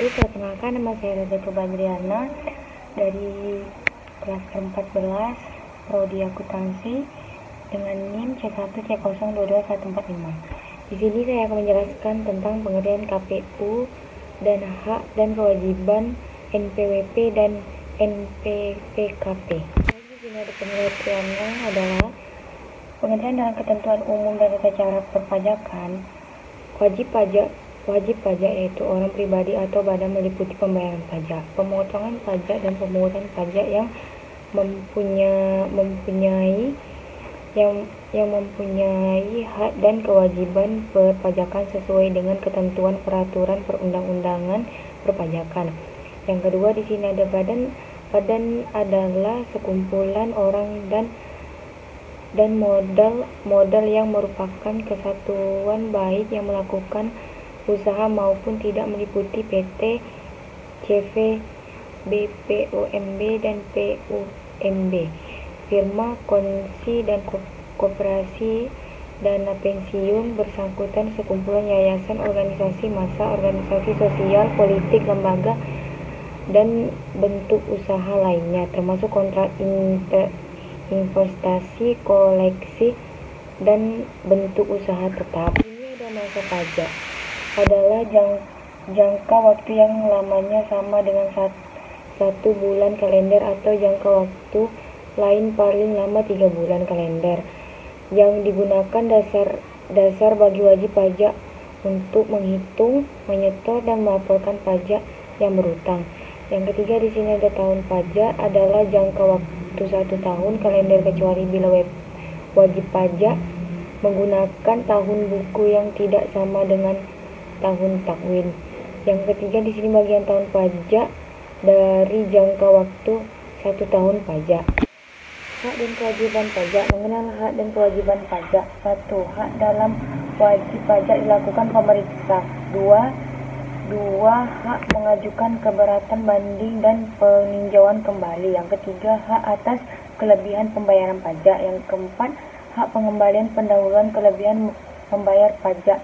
wabarakatuh. Perkenalkan, nama saya Rozatul Badriana dari kelas 14 Prodi Akuntansi dengan NIM C1C0224145. Di sini saya akan menjelaskan tentang pengertian KPU dan hak dan kewajiban NPWP dan NPWKP. Di sini ada pengertiannya adalah pengertian dalam ketentuan umum dan tata cara perpajakan. Wajib pajak yaitu orang pribadi atau badan meliputi pembayaran pajak, pemotongan pajak dan pemungutan pajak yang mempunyai hak dan kewajiban perpajakan sesuai dengan ketentuan peraturan perundang-undangan perpajakan. Yang kedua, di sini ada badan adalah sekumpulan orang dan modal yang merupakan kesatuan baik yang melakukan usaha maupun tidak meliputi PT, CV, BPOMB dan PUMB, firma, konsi dan koperasi, dana pensiun bersangkutan, sekumpulan yayasan, organisasi massa, organisasi sosial, politik, lembaga, dan bentuk usaha lainnya, termasuk kontrak investasi, koleksi, dan bentuk usaha tetap. Ini ada masa pajak adalah jangka waktu yang lamanya sama dengan 1 bulan kalender atau jangka waktu lain paling lama 3 bulan kalender, yang digunakan dasar bagi wajib pajak untuk menghitung, menyetor, dan melaporkan pajak yang berutang. Yang ketiga, di sini ada tahun pajak adalah jangka waktu 1 tahun kalender kecuali bila wajib pajak menggunakan tahun buku yang tidak sama dengan tahun takwin. Yang ketiga, di sini bagian tahun pajak dari jangka waktu 1 tahun pajak. Hak dan kewajiban pajak. Mengenal hak dan kewajiban pajak. 1. Hak dalam wajib pajak dilakukan pemeriksa. 2. Hak mengajukan keberatan banding dan peninjauan kembali. Yang ketiga, hak atas kelebihan pembayaran pajak. Yang keempat, hak pengembalian pendahuluan kelebihan membayar pajak.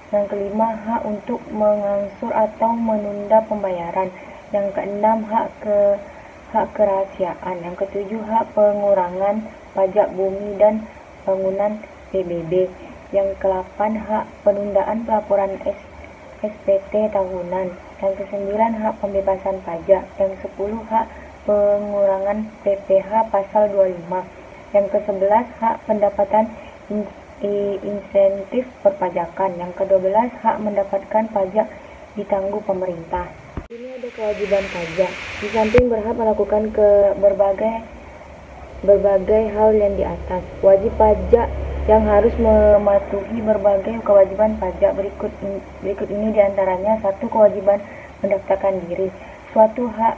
Yang kelima, hak untuk mengangsur atau menunda pembayaran. Yang keenam, hak kerahasiaan. Yang ketujuh, hak pengurangan pajak bumi dan bangunan PBB. Yang ke-8, hak penundaan pelaporan SPT tahunan. Yang ke-9, hak pembebasan pajak. Yang ke-10, hak pengurangan PPh pasal 25. Yang ke-11, hak pendapatan insentif perpajakan. Yang ke-12, hak mendapatkan pajak ditangguh pemerintah. Ini ada kewajiban pajak. Di samping berhak melakukan berbagai hal yang di atas, wajib pajak yang harus mematuhi berbagai kewajiban pajak berikut ini diantaranya. 1. Kewajiban mendaftarkan diri. Suatu hak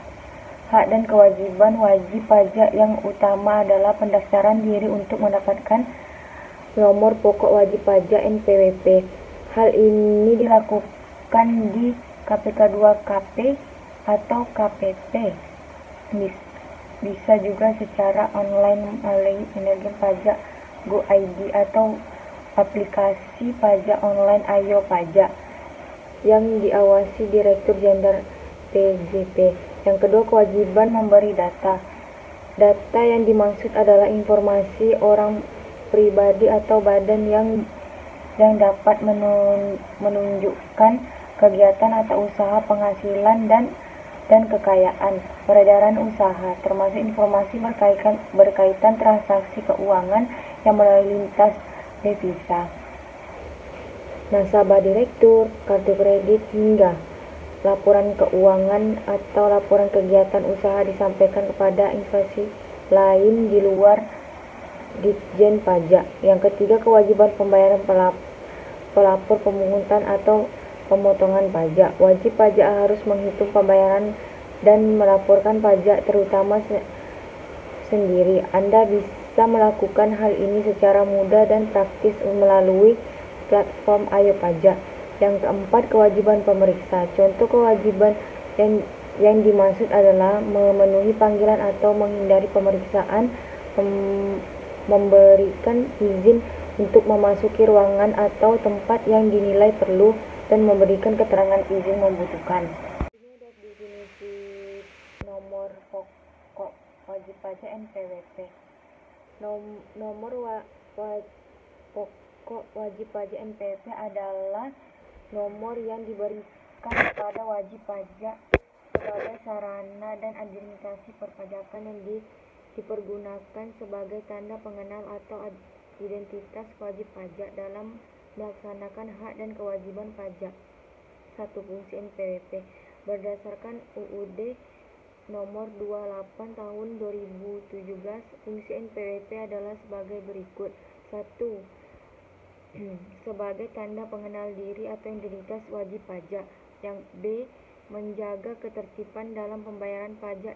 dan kewajiban wajib pajak yang utama adalah pendaftaran diri untuk mendapatkan nomor pokok wajib pajak NPWP. Hal ini dilakukan di KPK 2KP atau KPP. Bisa juga secara online melalui Intelijen Pajak Go.id atau aplikasi pajak online Ayo Pajak yang diawasi Direktur Jenderal PJP. Yang kedua, kewajiban memberi data. Data yang dimaksud adalah informasi orang pribadi atau badan yang dapat menunjukkan kegiatan atau usaha, penghasilan dan kekayaan, peredaran usaha, termasuk informasi berkaitan transaksi keuangan yang melalui lintas devisa, nasabah direktur, kartu kredit, hingga laporan keuangan atau laporan kegiatan usaha disampaikan kepada instansi lain di luar Ditjen Pajak. Yang ketiga, kewajiban pembayaran pelapor pemungutan atau pemotongan pajak. Wajib pajak harus menghitung pembayaran dan melaporkan pajak terutama sendiri. Anda bisa melakukan hal ini secara mudah dan praktis melalui platform Ayo Pajak. Yang keempat, kewajiban pemeriksa. Contoh kewajiban yang dimaksud adalah memenuhi panggilan atau menghindari pemeriksaan, memberikan izin untuk memasuki ruangan atau tempat yang dinilai perlu, dan memberikan keterangan izin membutuhkan. pajak NPWP. Nomor pokok wajib pajak NPWP adalah nomor yang diberikan kepada wajib pajak sebagai sarana dan administrasi perpajakan yang dipergunakan sebagai tanda pengenal atau identitas wajib pajak dalam melaksanakan hak dan kewajiban pajak. 1. Fungsi NPWP. Berdasarkan UUD nomor 28 tahun 2017, fungsi NPWP adalah sebagai berikut. 1. Sebagai tanda pengenal diri atau identitas wajib pajak. Yang B. Menjaga ketertiban dalam pembayaran pajak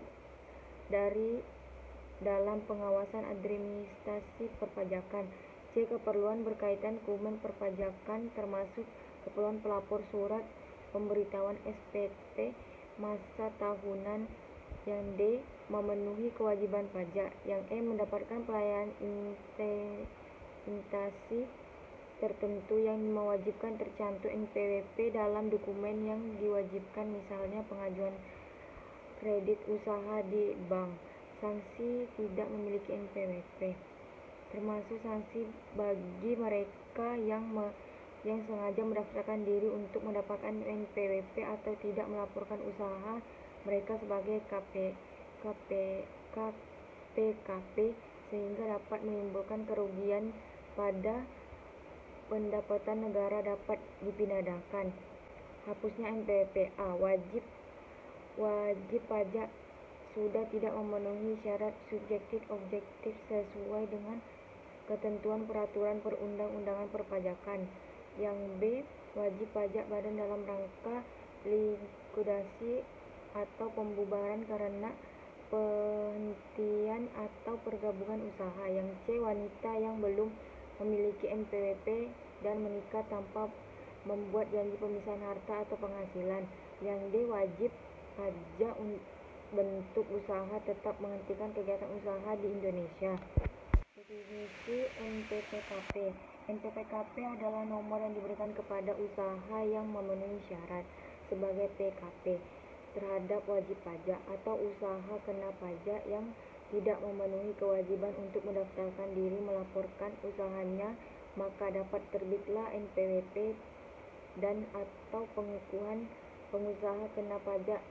dalam pengawasan administrasi perpajakan. C. Keperluan berkaitan dokumen perpajakan termasuk keperluan pelapor surat pemberitahuan SPT masa tahunan. Yang D. Memenuhi kewajiban pajak. Yang E. Mendapatkan pelayanan instansi tertentu yang mewajibkan tercantum NPWP dalam dokumen yang diwajibkan, misalnya pengajuan kredit usaha di bank. Sanksi tidak memiliki NPWP termasuk sanksi bagi mereka yang sengaja mendaftarkan diri untuk mendapatkan NPWP atau tidak melaporkan usaha mereka sebagai PKP sehingga dapat menimbulkan kerugian pada pendapatan negara dapat dipidanakan. Hapusnya NPWP. A. Wajib pajak sudah tidak memenuhi syarat subjektif objektif sesuai dengan ketentuan peraturan perundang-undangan perpajakan. Yang B. Wajib pajak badan dalam rangka likuidasi atau pembubaran karena penghentian atau pergabungan usaha. Yang C. Wanita yang belum memiliki NPWP dan menikah tanpa membuat janji pemisahan harta atau penghasilan. Yang D. Wajib pajak bentuk usaha tetap menghentikan kegiatan usaha di Indonesia. Definisi NPPKP. NPPKP adalah nomor yang diberikan kepada usaha yang memenuhi syarat sebagai PKP terhadap wajib pajak atau usaha kena pajak yang tidak memenuhi kewajiban untuk mendaftarkan diri melaporkan usahanya, maka dapat terbitlah NPWP dan atau pengukuhan pengusaha kena pajak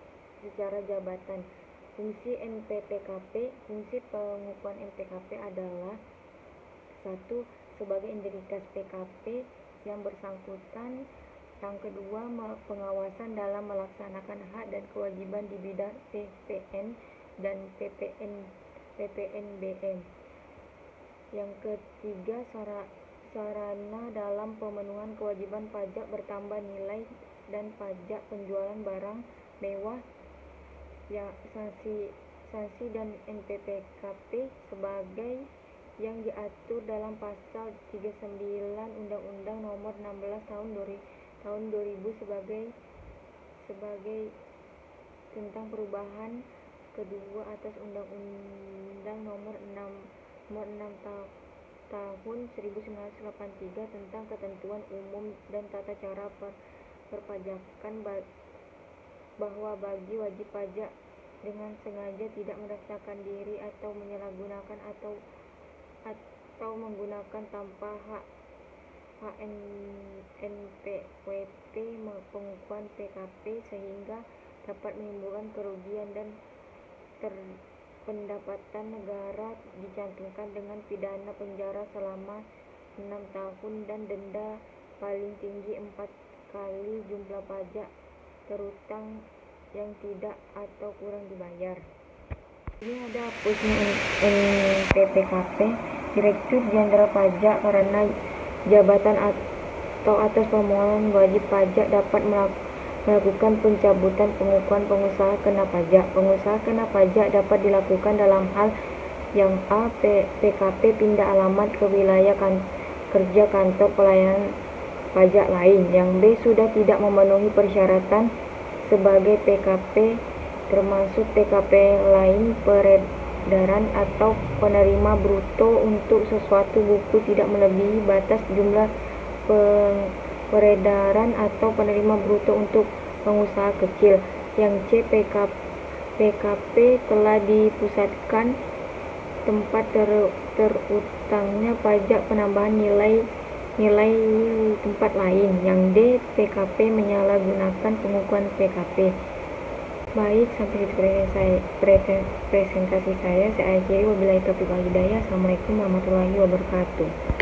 secara jabatan. Fungsi NPPKP. Fungsi pengukuhan NPKP adalah 1. Sebagai identitas PKP yang bersangkutan. Yang kedua, pengawasan dalam melaksanakan hak dan kewajiban di bidang PPN dan PPNBM. Yang ketiga, sarana dalam pemenuhan kewajiban pajak bertambah nilai dan pajak penjualan barang mewah. Ya, sanksi dan NPPKP sebagai yang diatur dalam pasal 39 Undang-Undang Nomor 16 tahun 2000 sebagai tentang perubahan kedua atas Undang-Undang Nomor 6 tahun 1983 tentang ketentuan umum dan tata cara perpajakan, bahwa bagi wajib pajak dengan sengaja tidak mendaftarkan diri atau menyalahgunakan atau menggunakan tanpa hak NPWP pengukuhan PKP sehingga dapat menimbulkan kerugian dan pendapatan negara dicantumkan dengan pidana penjara selama 6 tahun dan denda paling tinggi 4 kali jumlah pajak terutang yang tidak atau kurang dibayar. Ini ada hapusnya NPPKP. Direktur Jenderal Pajak karena jabatan atau atas permohonan wajib pajak dapat melakukan pencabutan pengukuhan pengusaha kena pajak. Pengusaha kena pajak dapat dilakukan dalam hal yang A. PKP pindah alamat ke wilayah kerja kantor pelayanan pajak lain. Yang B. Sudah tidak memenuhi persyaratan sebagai PKP termasuk PKP lain, peredaran atau penerima bruto untuk sesuatu buku tidak melebihi batas jumlah peredaran atau penerima bruto untuk pengusaha kecil. Yang C. PKP telah dipusatkan tempat terutangnya pajak penambahan nilai tempat lain. Yang D. PKP menyalahgunakan pengukuhan PKP. Baik, sampai situ presentasi saya. Saya akhiri, wabillahi taufiq wal hidayah. Assalamualaikum warahmatullahi wabarakatuh.